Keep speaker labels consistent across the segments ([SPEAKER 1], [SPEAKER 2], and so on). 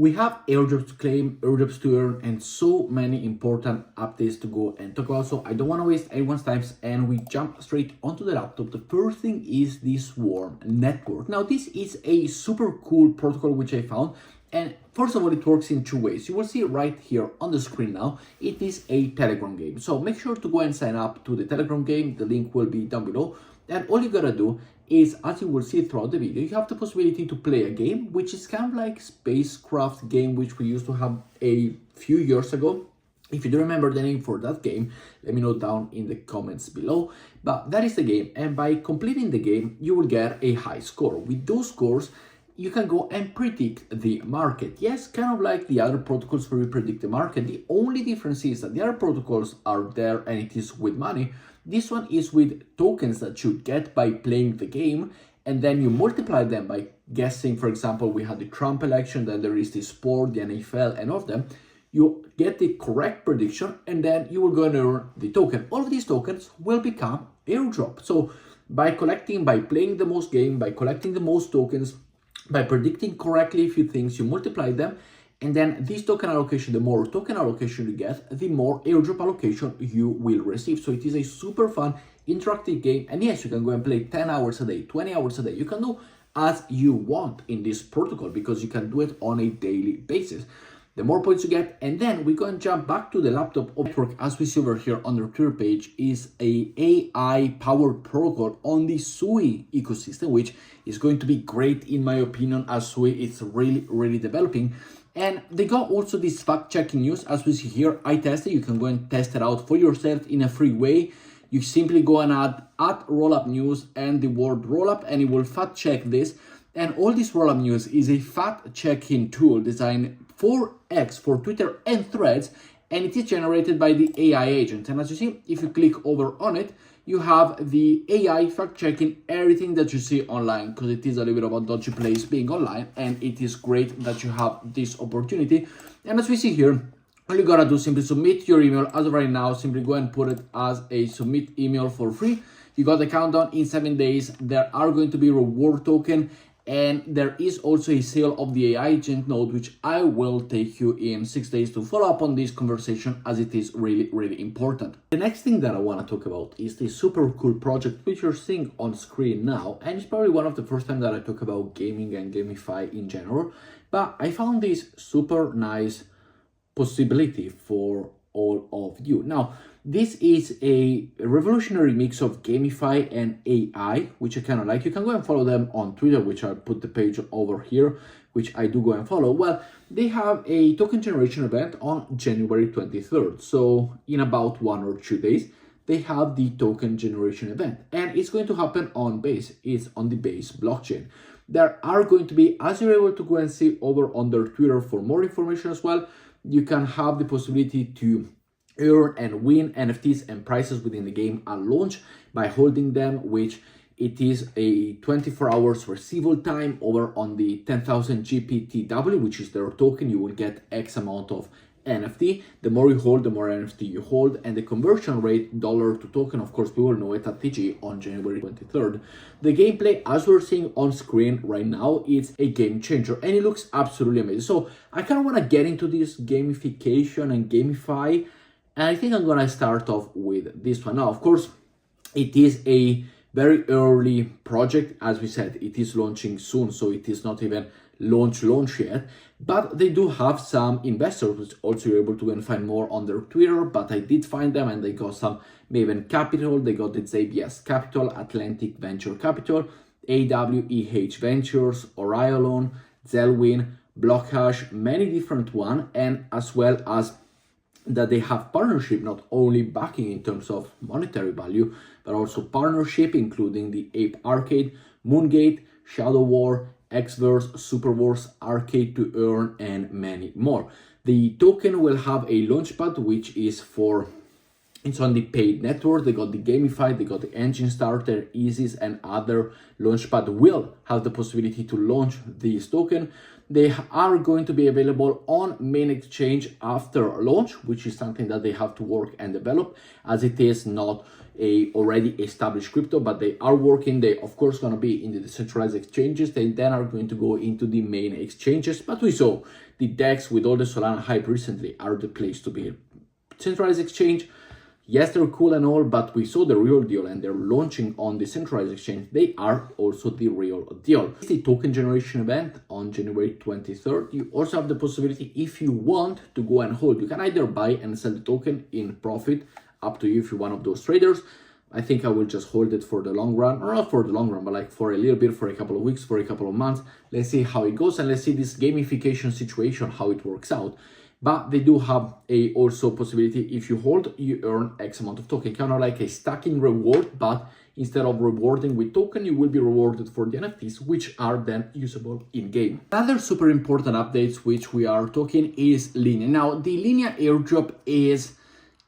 [SPEAKER 1] We have airdrops to claim, airdrops to earn, and so many important updates to go and talk about. So I don't want to waste anyone's time, and we jump straight onto the laptop. The first thing is the Swarm network. Now, this is a super cool protocol which I found. And first of all, it works in two ways. You will see right here on the screen now, it is a Telegram game. So make sure to go and sign up to the Telegram game. The link will be down below. And all you gotta do is, as you will see throughout the video, you have the possibility to play a game, which is kind of like spacecraft game, which we used to have a few years ago. If you do remember the name for that game, let me know down in the comments below. But that is the game. And by completing the game, you will get a high score. With those scores, you can go and predict the market. Yes, kind of like the other protocols where we predict the market. The only difference is that the other protocols are there and it is with money. This one is with tokens that you get by playing the game, and then you multiply them by guessing. For example, we had the Trump election, then there is the sport, the NFL, and all of them. You get the correct prediction, and then you will go and earn the token. All of these tokens will become airdrop. So by playing the most game, by collecting the most tokens, by predicting correctly a few things, you multiply them, and then this token allocation, the more token allocation you get, the more airdrop allocation you will receive. So it is a super fun, interactive game. And yes, you can go and play 10 hours a day, 20 hours a day. You can do as you want in this protocol because you can do it on a daily basis. The more points you get, and then we go and jump back to the laptop network. As we see over here on the Twitter page, is a AI powered protocol on the Sui ecosystem, which is going to be great in my opinion, as Sui is really developing. And they got also this fact-checking news. As we see here, I tested. You can go and test it out for yourself in a free way. You simply go and add rollup news and the word rollup, and it will fact-check this. And all this rollup news is a fact-checking tool designed for X, for Twitter and Threads, and it is generated by the AI agent. And as you see, if you click over on it, you have the AI fact-checking everything that you see online, because it is a little bit about dodgy place being online, and it is great that you have this opportunity. And as we see here, all you gotta do is simply submit your email. As of right now, simply go and put it as a submit email for free. You got the countdown in 7 days. There are going to be reward token, and there is also a sale of the AI agent node, which I will take you in 6 days to follow up on this conversation, as it is really important. The next thing that I want to talk about is the super cool project which you're seeing on screen now, and it's probably one of the first time that I talk about gaming and Gamify in general, but I found this super nice possibility for all of you. Now, this is a revolutionary mix of Gamify and AI, which I kind of like. You can go and follow them on Twitter, which I put the page over here, which I do go and follow. Well, they have a token generation event on January 23rd. So in about 1 or 2 days, they have the token generation event, and it's going to happen on Base. It's on the Base blockchain. There are going to be, as you're able to go and see over on their Twitter for more information as well, you can have the possibility to earn and win NFTs and prizes within the game at launch by holding them, which it is a 24 hours receival time over on the 10,000 GPTW, which is their token. You will get X amount of NFT. The more you hold, the more NFT you hold, and the conversion rate dollar to token, of course, we will know it at TG on January 23rd. The gameplay, as we're seeing on screen right now, is a game changer, and it looks absolutely amazing. So I kind of want to get into this gamification and Gamify, and I think I'm gonna start off with this one. Now, of course, it is a very early project. As we said, it is launching soon, so it is not even launch yet, but they do have some investors, which also you're able to go and find more on their Twitter. But I did find them, and they got some Maven Capital, they got its ABS Capital, Atlantic Venture Capital, AWEH Ventures, Oriolon, Zelwin, Blockhash, many different ones, and as well as that they have partnership, not only backing in terms of monetary value, but also partnership, including the Ape Arcade, Moongate, Shadow War, Xverse, Superverse, Arcade to Earn, and many more. The token will have a launchpad, which is for It's on the paid network. They got the Gamify, they got the engine starter, Easys, and other launchpad will have the possibility to launch this token. They are going to be available on main exchange after launch, which is something that they have to work and develop, as it is not a already established crypto, but they are working. They of course going to be in the decentralized exchanges. They then are going to go into the main exchanges. But we saw the DEX with all the Solana hype recently are the place to be. Centralized exchange, yes, they're cool and all, but we saw the real deal and they're launching on the centralized exchange. They are also the real deal. It's the token generation event on January 23rd. You also have the possibility, if you want to go and hold, you can either buy and sell the token in profit, up to you if you're one of those traders. I think I will just hold it for the long run, or not for the long run, but like for a little bit, for a couple of weeks, for a couple of months. Let's see how it goes and let's see this gamification situation, how it works out. But they do have a also possibility, if you hold, you earn X amount of token, kind of like a stacking reward, but instead of rewarding with token, you will be rewarded for the NFTs, which are then usable in game. Another super important updates which we are talking is Linea. Now, the Linea Airdrop is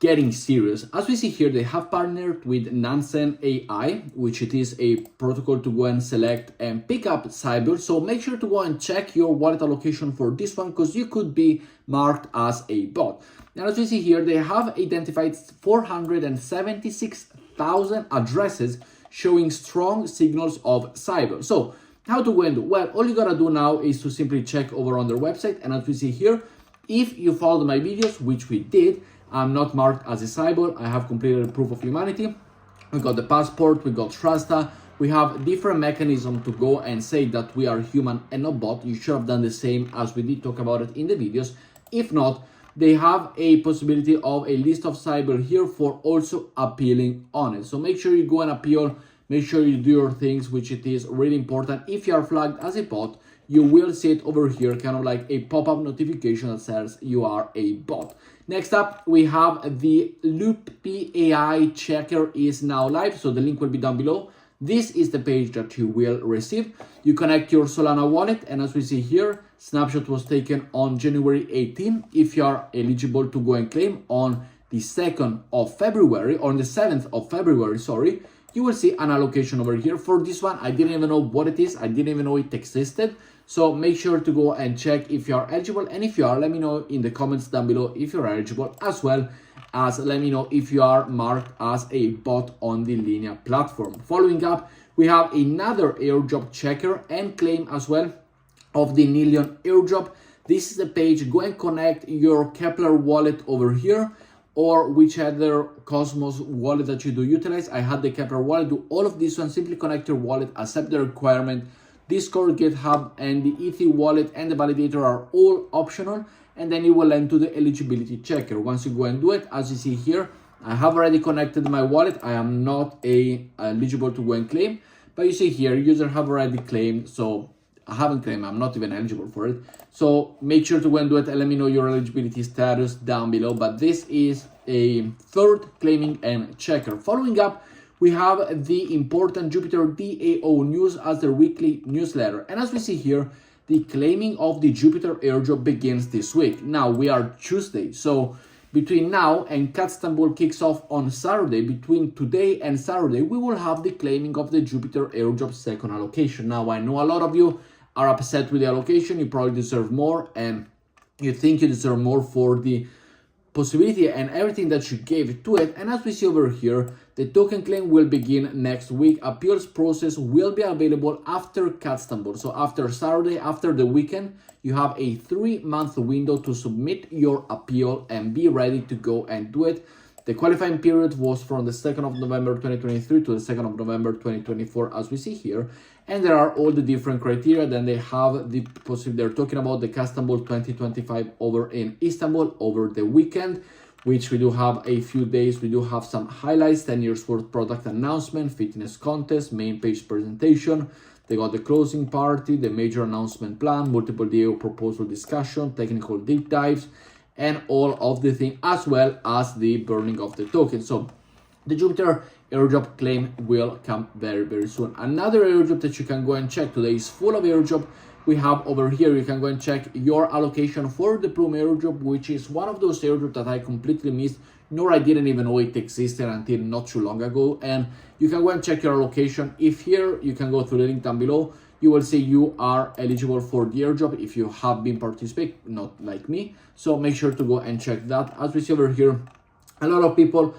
[SPEAKER 1] getting serious. As we see here, they have partnered with Nillion AI, which it is a protocol to go and select and pick up sybil. So make sure to go and check your wallet allocation for this one, because you could be marked as a bot. Now, as we see here, they have identified 476,000 addresses showing strong signals of sybil. So how to go and do? Well, all you gotta do now is to simply check over on their website. And as we see here, if you followed my videos, which we did, I'm not marked as a sybil. I have completed a proof of humanity. We got the passport, we got Trasta. We have different mechanisms to go and say that we are human and not bot. You should have done the same as we did talk about it in the videos. If not, they have a possibility of a list of sybil here for also appealing on it. So make sure you go and appeal. Make sure you do your things, which it is really important. If you are flagged as a bot, you will see it over here, kind of like a pop-up notification that says you are a bot. Next up, we have the Loopai AI checker is now live, so the link will be down below. This is the page that you will receive. You connect your Solana wallet, and as we see here, snapshot was taken on January 18. If you are eligible to go and claim on the 2nd of February, or on the 7th of February, sorry, you will see an allocation over here. For this one, I didn't even know what it is. I didn't even know it existed. So make sure to go and check if you are eligible. And if you are, let me know in the comments down below if you're eligible, as well as let me know if you are marked as a bot on the Linea platform. Following up, we have another airdrop checker and claim as well of the Nillion airdrop. This is the page. Go and connect your Kepler wallet over here, or whichever Cosmos wallet that you do utilize. I had the Kepler wallet. Do all of this one. Simply connect your wallet, accept the requirement. Discord, GitHub, and the ETH wallet and the validator are all optional, and then you will land to the eligibility checker. Once you go and do it, as you see here, I have already connected my wallet. I am not eligible to go and claim, but you see here, user have already claimed, so I haven't claimed. I'm not even eligible for it. So make sure to go and do it and let me know your eligibility status down below. But this is a third claiming and checker. Following up, we have the important Jupiter DAO news as their weekly newsletter. And as we see here, the claiming of the Jupiter airdrop begins this week. Now we are Tuesday. So between now and Istanbul kicks off on Saturday, between today and Saturday, we will have the claiming of the Jupiter airdrop second allocation. Now I know a lot of you are upset with the allocation. You probably deserve more, and you think you deserve more for the possibility and everything that you gave to it. And as we see over here, the token claim will begin next week. Appeals process will be available after Istanbul. So after Saturday, after the weekend, you have a 3-month window to submit your appeal and be ready to go and do it. The qualifying period was from the 2nd of November 2023 to the 2nd of November 2024, as we see here. And there are all the different criteria. Then they have the possibility, they're talking about the Istanbul 2025 over in Istanbul over the weekend, which we do have a few days. We do have some highlights, 10 years worth product announcement, fitness contest, main page presentation. They got the closing party, the major announcement plan, multiple DAO proposal discussion, technical deep dives, and all of the thing, as well as the burning of the token. So the Jupiter airdrop claim will come very, very soon. Another airdrop that you can go and check today is full of airdrop. We have over here, you can go and check your allocation for the Plume airdrop, which is one of those airdrops that I completely missed nor I didn't even know it existed until not too long ago. And you can go and check your location. If here, you can go to the link down below, you will see you are eligible for the airdrop if you have been participating, not like me. So make sure to go and check that. As we see over here, a lot of people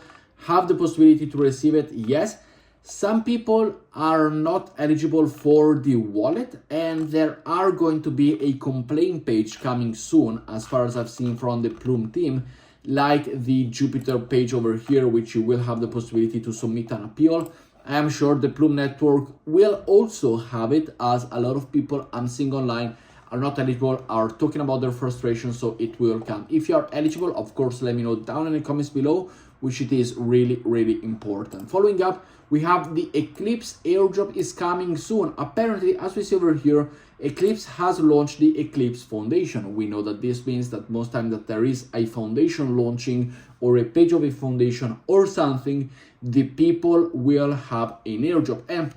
[SPEAKER 1] have the possibility to receive it. Yes, some people are not eligible for the wallet, and there are going to be a complaint page coming soon, as far as I've seen from the Plume team, like the Jupiter page over here, which you will have the possibility to submit an appeal. I am sure the Plume network will also have it, as a lot of people I'm seeing online are not eligible, are talking about their frustration, so it will come. If you are eligible, of course, let me know down in the comments below, which it is really, really important. Following up, we have the Eclipse airdrop is coming soon. Apparently, as we see over here, Eclipse has launched the Eclipse Foundation. We know that this means that most times that there is a foundation launching or a page of a foundation or something, the people will have an airdrop. And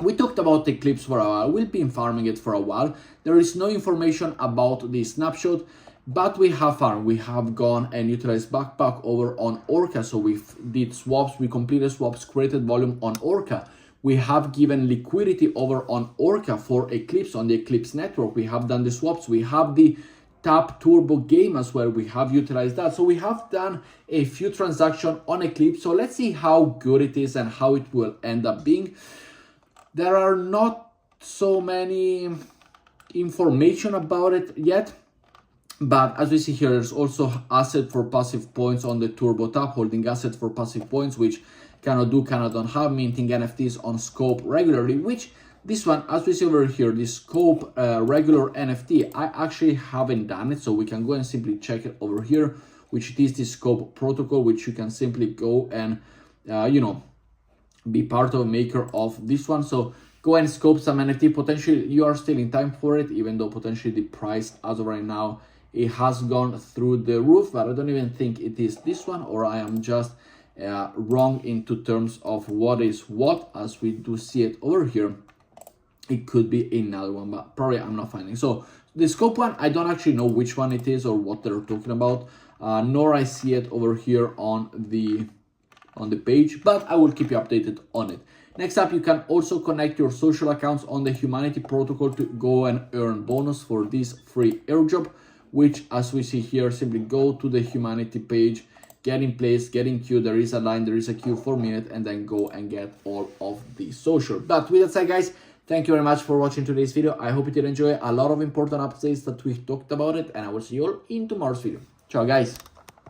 [SPEAKER 1] we talked about Eclipse for a while. We've been farming it for a while. There is no information about the snapshot, but we have farmed. We have gone and utilized backpack over on Orca. So we did swaps, we completed swaps, created volume on Orca. We have given liquidity over on Orca for Eclipse on the Eclipse network. We have done the swaps. We have the Tap Turbo game as well. We have utilized that. So we have done a few transactions on Eclipse. So let's see how good it is and how it will end up being. There are not so many information about it yet, but as we see here, there's also asset for passive points on the Turbo Tap, holding assets for passive points, which cannot do, cannot don't have, minting NFTs on Scope regularly, which this one, as we see over here, the Scope regular NFT, I actually haven't done it, so we can go and simply check it over here, which it is the Scope protocol, which you can simply go and, be part of a maker of this one. So go and scope some NFT. Potentially you are still in time for it, even though potentially the price as of right now, it has gone through the roof, but I don't even think it is this one, or I am just wrong into terms of what is what, as we do see it over here. It could be another one, but probably I'm not finding. So the scope one, I don't actually know which one it is or what they're talking about, nor I see it over here on the page, but I will keep you updated on it. Next up, you can also connect your social accounts on the Humanity protocol to go and earn bonus for this free airdrop, which, as we see here, simply go to the Humanity page, get in place, get in queue. There is a line, there is a queue for a minute, and then go and get all of the social. But with that said, guys, thank you very much for watching today's video. I hope you did enjoy a lot of important updates that we talked about it, and I will see you all in tomorrow's video. Ciao, guys.